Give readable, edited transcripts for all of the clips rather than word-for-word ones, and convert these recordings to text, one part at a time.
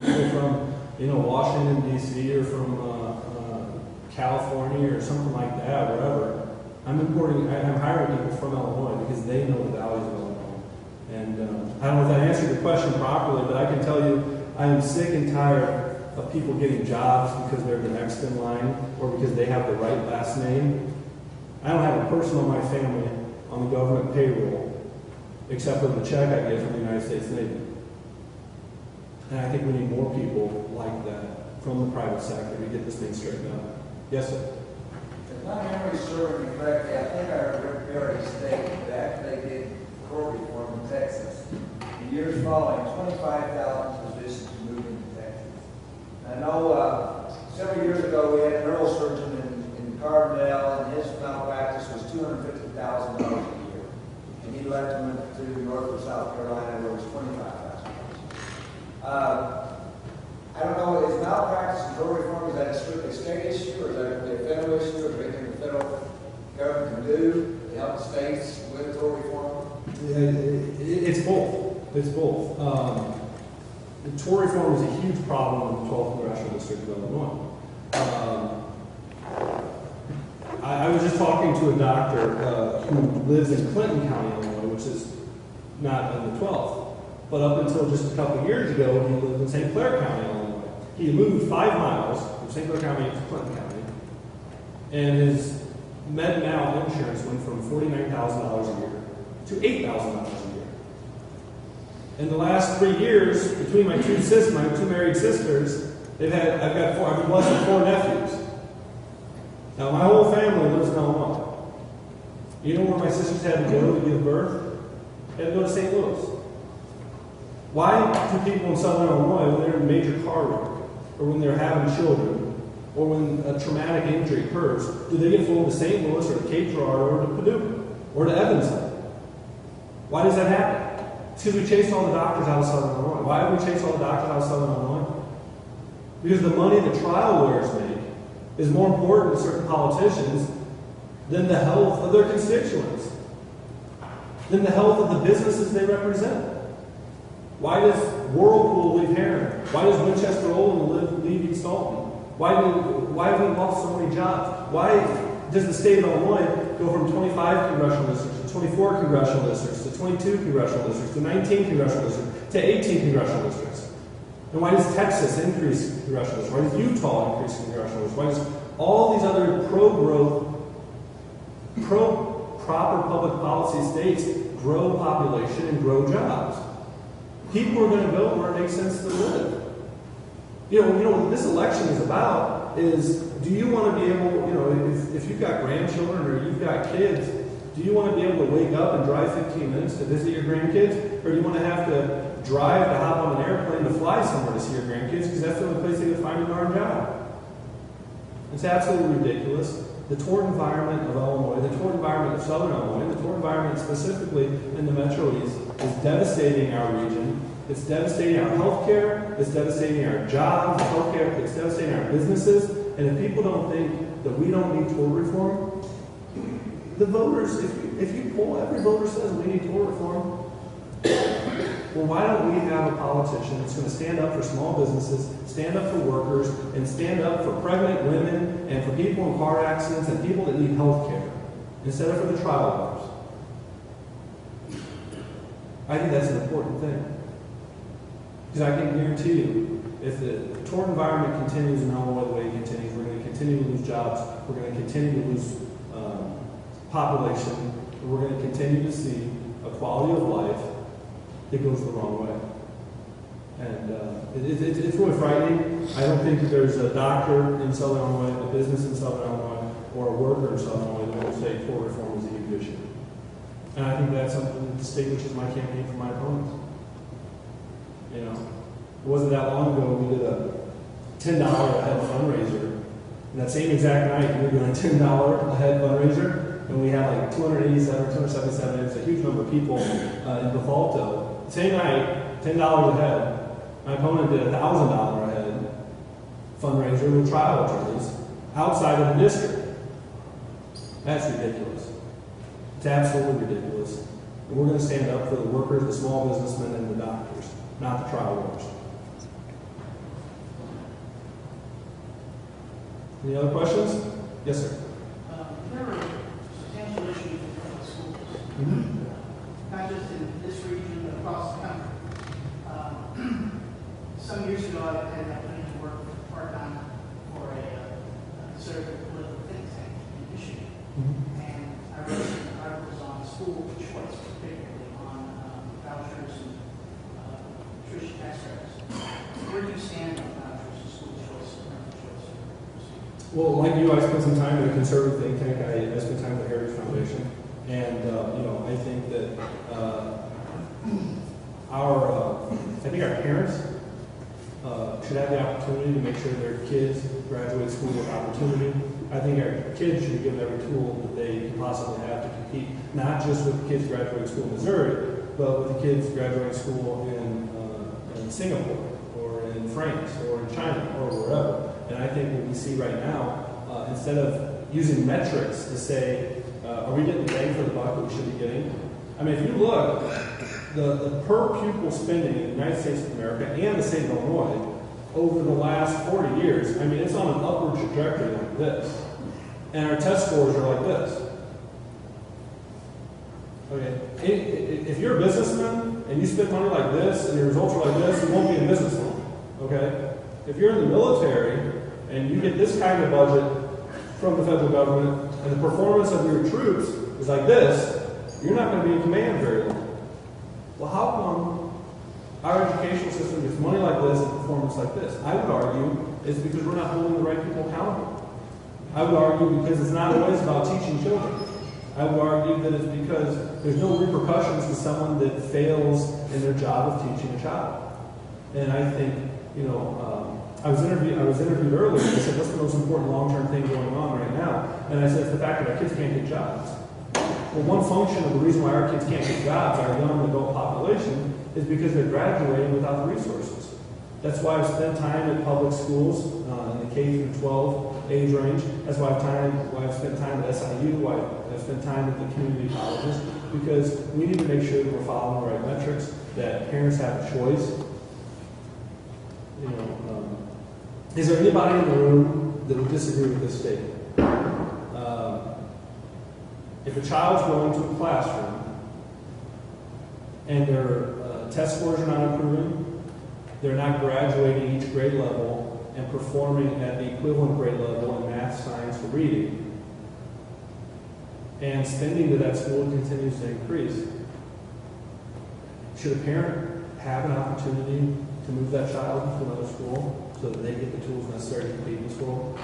people from, Washington, D.C. or from California or something like that, wherever. I'm hiring people from Illinois because they know the values of Illinois. And I don't know if that answered your question properly, but I can tell you I am sick and tired of people getting jobs because they're the next in line or because they have the right last name. I don't have a person in my family on the government payroll except for the check I get from the United States Navy. And I think we need more people like that from the private sector to get this thing straightened out. Yes, sir? If my memory serves me correctly, I think I heard Barry state that after they did court reform in Texas, the years following, 25,000 physicians moved into Texas. I know several years ago we had a neurosurgeon in Carbondale, and his malpractice was $250,000 a year. And he left and went to North or South Carolina where it was $25,000. I don't know, is malpractice and drug reform, is that a strictly state issue, or is that a federal issue, or is there anything the federal government can do to help the states with drug reform? It's both. It's both. The tort reform is a huge problem in the 12th Congressional District of Illinois. I was just talking to a doctor who lives in Clinton County, Illinois, which is not in the 12th. But up until just a couple of years ago, he lived in St. Clair County, Illinois. He moved 5 miles from St. Clair County to Clinton County, and his med-mal insurance went from $49,000 a year to $8,000 a year. In the last 3 years, between my two married sisters, I've been blessed with 4 nephews. Now, my whole family lives in Illinois. You know where my sisters had to go to give birth? They had to go to St. Louis. Why do people in Southern Illinois, when they're in major car wreck, or when they're having children, or when a traumatic injury occurs, do they get flown to St. Louis or to Cape Girardeau or to Paducah or to Evansville? Why does that happen? It's because we chased all the doctors out of Southern Illinois. Why have we chased all the doctors out of Southern Illinois? Because the money the trial lawyers make is more important to certain politicians than the health of their constituents, than the health of the businesses they represent. Why does Whirlpool leave Heron? Why does Winchester Olin leave East Alton? Why have we lost so many jobs? Why does the state of Illinois go from 25 congressional districts to 24 congressional districts to 22 congressional districts to 19 congressional districts to 18 congressional districts? And why does Texas increase congressional districts? Why does Utah increase congressional districts? Why does all these other pro-growth, pro-proper public policy states grow population and grow jobs? People are going to go where it makes sense to live. What this election is about is, do you want to be able, if you've got grandchildren or you've got kids, do you want to be able to wake up and drive 15 minutes to visit your grandkids? Or do you want to have to drive to hop on an airplane to fly somewhere to see your grandkids because that's the only place they can find a darn job? It's absolutely ridiculous. The tort environment of Illinois, the tort environment of Southern Illinois, the tort environment specifically in the Metro East is devastating our region. It's devastating our health care. It's devastating our jobs, healthcare. It's devastating our businesses. And if people don't think that we don't need tort reform, the voters, if you poll, every voter says we need tort reform. Well, why don't we have a politician that's going to stand up for small businesses, stand up for workers, and stand up for pregnant women and for people in car accidents and people that need health care, instead of for the trial lawyers? I think that's an important thing. Because I can guarantee you, if the tort environment continues in Illinois the way it continues, we're going to continue to lose jobs, we're going to continue to lose population, and we're going to continue to see a quality of life that goes the wrong way. And it's really frightening. I don't think that there's a doctor in Southern Illinois, a business in Southern Illinois, or a worker in Southern Illinois that will say tort reform is a huge issue. And I think that's something that distinguishes my campaign from my opponents. It wasn't that long ago we did a $10 a head fundraiser. And that same exact night we were doing a $10 a head fundraiser, and we had like 287 or 277. It was a huge number of people in Buffalo. Same night, $10 a head. My opponent did a $1,000 a head fundraiser with trial attorneys outside of the district. That's ridiculous. It's absolutely ridiculous. And we're going to stand up for the workers, the small businessmen, and the doctors, not the trial lawyers. Any other questions? Yes, sir. There are substantial issues in public schools, not just in this region, but across the country. Some years ago, I had the opportunity to work part-time for a conservative political think tank in Michigan. And I wrote some articles on school choice, particularly on vouchers and tuition tax credits. Where do you stand on vouchers and school choice and parental choice? Well, like you, I spent some time at a conservative think tank. I spent time at the Heritage Foundation. And, I think that I think our parents should have the opportunity to make sure their kids graduate school with opportunity. I think our kids should be given every tool that they can possibly have to compete, not just with the kids graduating school in Missouri, but with the kids graduating school in Singapore or in France or in China or wherever. And I think what we see right now, instead of using metrics to say, are we getting the bang for the buck that we should be getting? I mean, if you look, the per pupil spending in the United States of America and the state of Illinois over the last 40 years, I mean, it's on an upward trajectory like this. And our test scores are like this. Okay, if you're a businessman and you spend money like this and your results are like this, you won't be in business long. Okay? If you're in the military and you get this kind of budget from the federal government and the performance of your troops is like this, you're not going to be in command very long. Well, how come our educational system gets money like this and performance like this? I would argue it's because we're not holding the right people accountable. I would argue because it's not always about teaching children. I would argue that it's because there's no repercussions to someone that fails in their job of teaching a child. And I think, I was interviewed earlier, and they said, what's the most important long-term thing going on right now? And I said, it's the fact that our kids can't get jobs. Well, one function of the reason why our kids can't get jobs, our young adult population, is because they're graduating without the resources. That's why I've spent time at public schools in the K through 12 age range. That's why I've spent time at SIU, why I've spent time at the community colleges, because we need to make sure that we're following the right metrics, that parents have a choice. Is there anybody in the room that would disagree with this statement? If a child's going to a classroom and their test scores are not improving, they're not graduating each grade level and performing at the equivalent grade level in math, science, or reading, and spending to that school continues to increase, should a parent have an opportunity to move that child to another school so that they get the tools necessary to compete in school?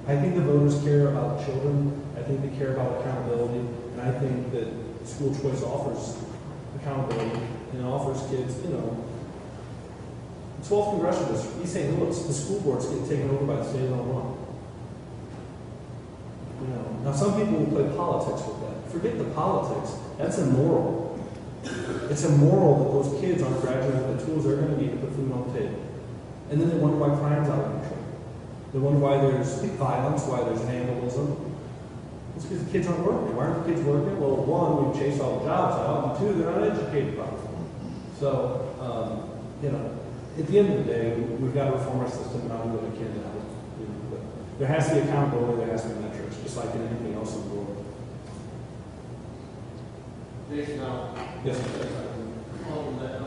I think the voters care about children. I think they care about accountability, and I think that school choice offers accountability and offers kids, the 12th Congressional District, East St. Louis, the school boards get taken over by the state of Illinois. Now some people will play politics with that. Forget the politics. That's immoral. It's immoral that those kids aren't graduating with the tools they're going to need to put food on the table. And then they wonder why crime's out of control. They wonder why there's violence, why there's vandalism. It's because the kids aren't working. Why aren't the kids working? Well, one, we've chased all the jobs out, and two, they're not educated properly. So, at the end of the day, we've got to reform our system, and I'll do what I can to help. But there has to be accountability, there has to be metrics, just like in anything else in the world. Jason, Yes, sir. on that